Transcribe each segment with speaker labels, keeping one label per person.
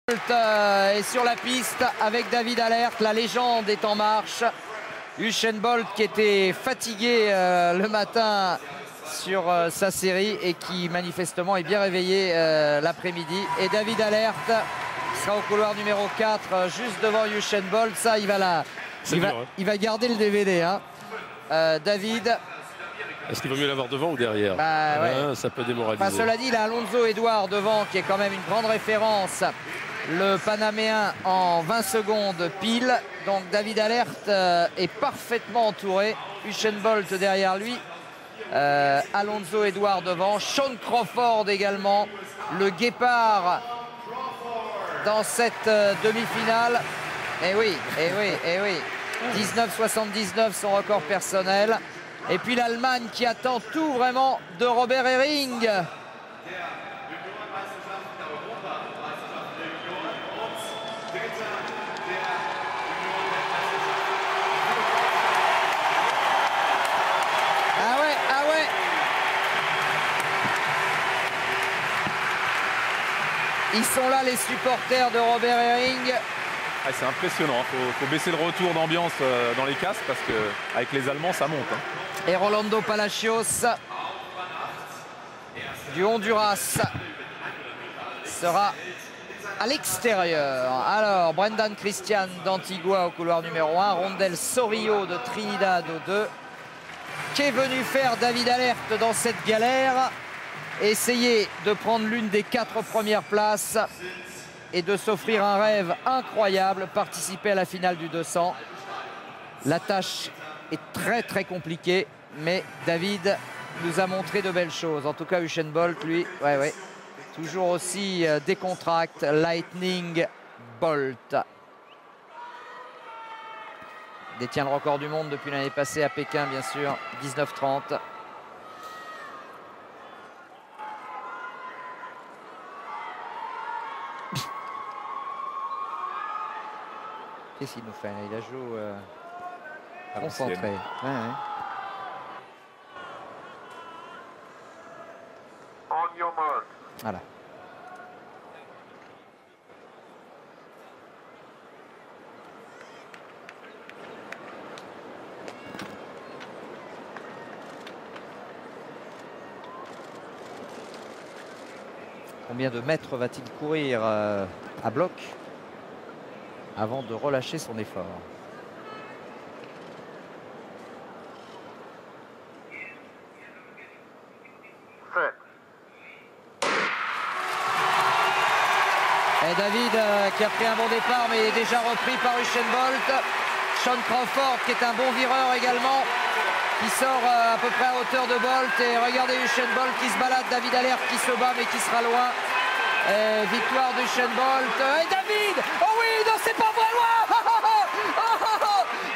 Speaker 1: Est sur la piste avec David Alert, la légende est en marche. Usain Bolt qui était fatigué le matin sur sa série et qui manifestement est bien réveillé l'après-midi. Et David Alert sera au couloir numéro 4 juste devant Usain Bolt. Ça, il va garder le DVD. Hein. David.
Speaker 2: Est-ce qu'il vaut mieux l'avoir devant ou derrière?
Speaker 1: Ouais.
Speaker 2: Ça peut démoraliser.
Speaker 1: Enfin, cela dit, il a Alonso Edouard devant qui est quand même une grande référence. Le Panaméen en 20 secondes pile. Donc David Alert est parfaitement entouré. Usain Bolt derrière lui. Alonso Edouard devant. Shawn Crawford également. Le guépard dans cette demi-finale. Eh oui. 19,79 son record personnel. Et puis l'Allemagne qui attend tout vraiment de Robert Hering. Ah ouais. Ils sont là les supporters de Robert Hering.
Speaker 3: Ah, c'est impressionnant, faut baisser le retour d'ambiance dans les casques parce qu'avec les Allemands ça monte. Hein.
Speaker 1: Et Rolando Palacios du Honduras sera à l'extérieur. Alors, Brendan Christian d'Antigua au couloir numéro 1. Rondel Sorillo de Trinidad au 2. Qu'est venu faire David Alert dans cette galère? Essayer de prendre l'une des 4 premières places et de s'offrir un rêve incroyable, participer à la finale du 200. La tâche est très compliquée, mais David nous a montré de belles choses. En tout cas, Usain Bolt, lui, toujours aussi décontracte, Lightning Bolt. Détient le record du monde depuis l'année passée à Pékin, bien sûr, 19:30. Qu'est-ce qu'il nous fait là? Il a joué concentré. Voilà. Combien de mètres va-t-il courir à bloc avant de relâcher son effort? Et David qui a pris un bon départ mais est déjà repris par Usain Bolt. Shawn Crawford qui est un bon vireur également, qui sort à peu près à hauteur de Bolt. Et regardez Usain Bolt qui se balade, David Alert qui se bat mais qui sera loin. Et victoire d'Usain Bolt. Et David, oh oui, non, c'est pas vrai, loin.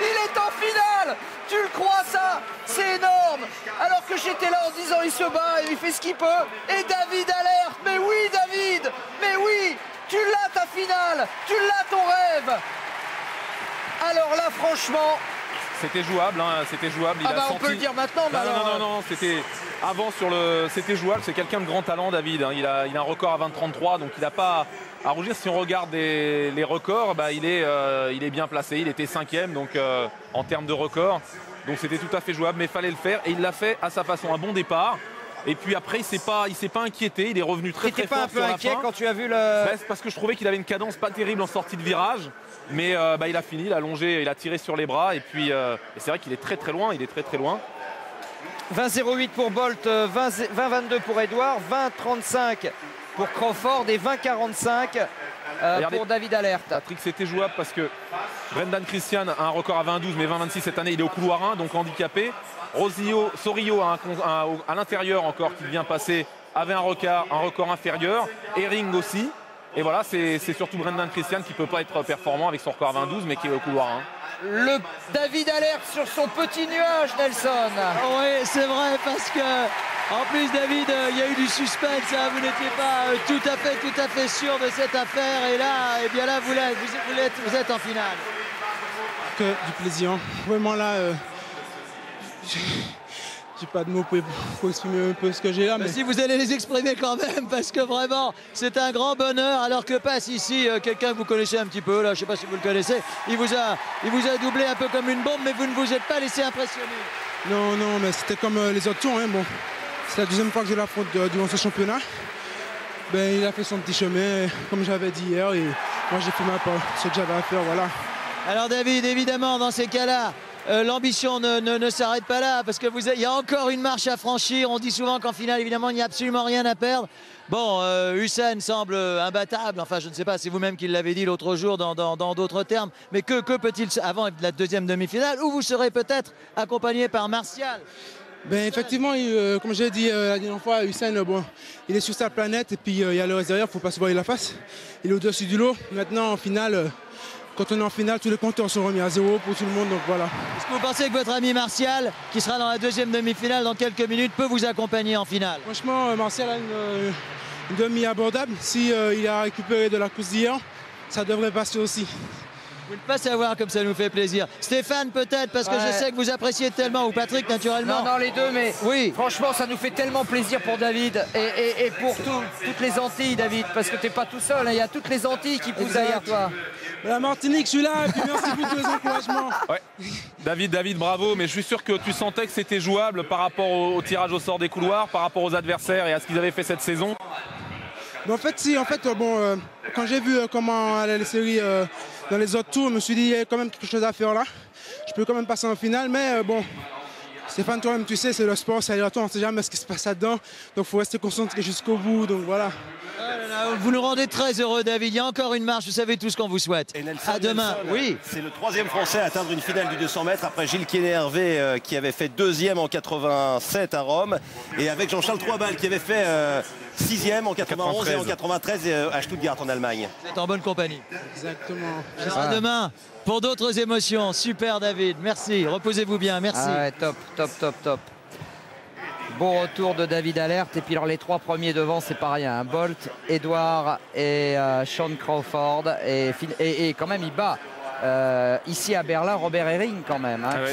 Speaker 1: Il est en finale. Tu le crois ça? C'est énorme. Alors que j'étais là en disant il se bat, il fait ce qu'il peut. Et David Alert, mais oui David, mais oui, tu l'as ta finale, tu l'as ton rêve. Alors là franchement,
Speaker 3: c'était jouable, hein, c'était jouable.
Speaker 1: On peut le dire maintenant.
Speaker 3: Non, c'était avant sur le, c'était jouable. C'est quelqu'un de grand talent, David. Hein. Il a un record à 20,33, donc il n'a pas à rougir. Si on regarde les records, il est bien placé. Il était 5e, donc en termes de record. Donc c'était tout à fait jouable, mais il fallait le faire et il l'a fait à sa façon. Un bon départ. Et puis après, il s'est pas inquiété. Il est revenu très fort sur la fin.
Speaker 1: T'étais pas un peu inquiet quand tu as vu le...
Speaker 3: C'est parce que je trouvais qu'il avait une cadence pas terrible en sortie de virage. Mais il a fini, il a longé, il a tiré sur les bras. Et puis c'est vrai qu'il est très loin. Il est très loin.
Speaker 1: 20,08 pour Bolt, 20,22 pour Edouard, 20,35 pour Crawford et 20,45 pour David Alert.
Speaker 3: Patrick, c'était jouable parce que Brendan Christian a un record à 20,12, mais 20,26 cette année, il est au couloir 1, donc handicapé. Sorillo à l'intérieur encore qui vient passer, avait un record inférieur. Hering aussi. Et voilà, c'est surtout Brendan Christian qui ne peut pas être performant avec son record à 20,12, mais qui est au couloir 1.
Speaker 1: Le David Alert sur son petit nuage, Nelson.
Speaker 4: Oui, c'est vrai, parce que en plus, David, il y a eu du suspense. Hein, vous n'étiez pas tout à fait sûr de cette affaire. Et là, eh bien là, vous êtes en finale.
Speaker 5: Que du plaisir. Vraiment là, j'ai pas de mots pour exprimer un peu ce que j'ai là.
Speaker 4: Mais si vous allez les exprimer quand même, parce que vraiment, c'est un grand bonheur. Alors que passe ici quelqu'un que vous connaissez un petit peu, là, je sais pas si vous le connaissez, il vous a doublé un peu comme une bombe, mais vous ne vous êtes pas laissé impressionner.
Speaker 5: Non, non, mais c'était comme les autres tours. Hein, bon, c'est la deuxième fois que je l'affronte durant ce championnat. Ben, il a fait son petit chemin, comme j'avais dit hier, et moi j'ai fait ma part, ce que j'avais à faire, voilà.
Speaker 4: Alors David, évidemment, dans ces cas-là, l'ambition ne s'arrête pas là, parce qu'il y a encore une marche à franchir. On dit souvent qu'en finale, évidemment, il n'y a absolument rien à perdre. Bon, Hussein semble imbattable, enfin je ne sais pas, c'est vous-même qui l'avez dit l'autre jour dans d'autres termes, mais que peut-il, avant la deuxième demi-finale, où vous serez peut-être accompagné par Martial?
Speaker 5: Ben, effectivement, comme j'ai dit la dernière fois, Hussein, bon, il est sur sa planète et puis il y a le reste derrière, il ne faut pas se voiler la face. Il est au-dessus du lot. Maintenant, en finale, quand on est en finale, tous les compteurs sont remis à zéro pour tout le monde, donc voilà.
Speaker 4: Est-ce que vous pensez que votre ami Martial, qui sera dans la deuxième demi-finale dans quelques minutes, peut vous accompagner en finale?
Speaker 5: Franchement, Martial a une demi abordable. Si il a récupéré de la course d'hier, ça devrait passer aussi.
Speaker 4: Vous ne pouvez pas savoir comme ça nous fait plaisir. Stéphane peut-être, parce que je sais que vous appréciez tellement, ou Patrick naturellement.
Speaker 1: Non, les deux, mais
Speaker 4: oui.
Speaker 1: Franchement, ça nous fait tellement plaisir pour David et pour toutes les Antilles, David, parce que tu n'es pas tout seul, hein, il y a toutes les Antilles qui poussent derrière toi.
Speaker 5: La Martinique, je suis là, et puis merci pour tous les encouragements.
Speaker 3: Ouais. David, bravo, mais je suis sûr que tu sentais que c'était jouable par rapport au tirage au sort des couloirs, par rapport aux adversaires et à ce qu'ils avaient fait cette saison.
Speaker 5: Mais en fait, si, quand j'ai vu comment allaient les séries dans les autres tours, je me suis dit, il y a quand même quelque chose à faire là. Je peux quand même passer en finale, mais bon, Stéphane, toi-même, tu sais, c'est le sport, c'est aléatoire, on ne sait jamais ce qui se passe là-dedans. Donc il faut rester concentré jusqu'au bout, donc voilà.
Speaker 4: Vous nous rendez très heureux, David. Il y a encore une marche, vous savez tout ce qu'on vous souhaite.
Speaker 6: Et Nelson,
Speaker 4: à demain. Oui.
Speaker 6: C'est le troisième Français à atteindre une finale du 200 mètres après Gilles Kiené-Hervé qui avait fait deuxième en 87 à Rome et avec Jean-Charles Troisbal qui avait fait sixième en 91 et en 93 à Stuttgart en Allemagne.
Speaker 4: Vous êtes en bonne compagnie.
Speaker 5: Exactement.
Speaker 4: Alors à demain pour d'autres émotions. Super David, merci. Reposez-vous bien, merci.
Speaker 1: Ah ouais, top. Bon retour de David Alert. Et puis alors les trois premiers devant, c'est pas rien. Hein. Bolt, Edouard et Sean Crawford. Et quand même, il bat ici à Berlin Robert Herring quand même. Hein,